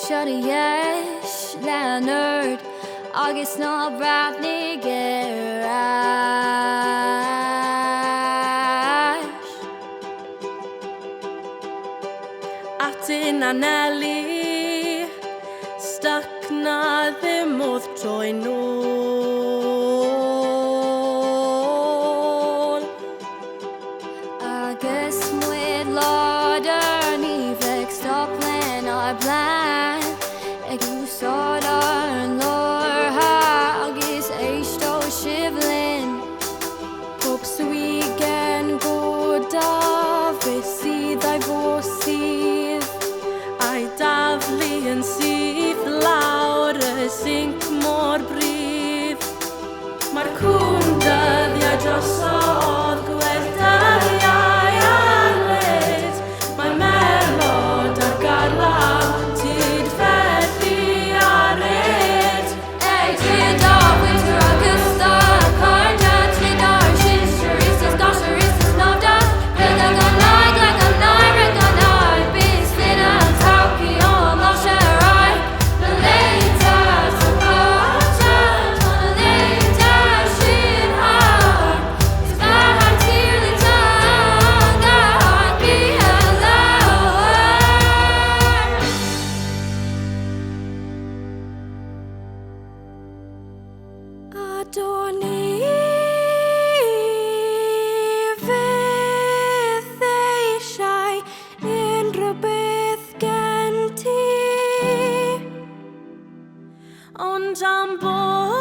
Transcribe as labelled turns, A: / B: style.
A: eisteoidh lenár Agus ná breathnaigh
B: Ati'n anelu, Styc na ddim oedd troi'n ôl.
A: Agus muid láidir ní bheidh stop lenár bplean ag úsáid lawr agus eisteoidh sibh linn.
B: Pob swigen goda bheidh syddai syth ai daflu yn syth lawr sinc mor brif. Mae'r cŵn-ddyddiau drosodd gweddïau arlyd. Mae Mae'r ar garlaw tyd feddi aryd.
A: Ei tyd o winter agus Styc Carda tyd o'r sister Isys gosher Isys nofda Rydda gynnaig le gynnaig rydda gynnaig Bys fin yn tawci o lawr Na leida sy'n goda Na leida sy'n har Is bach tirli tang Gahad bi lawr
B: Adoni fydd eisiau unrhyw beth gen ti Ond am bod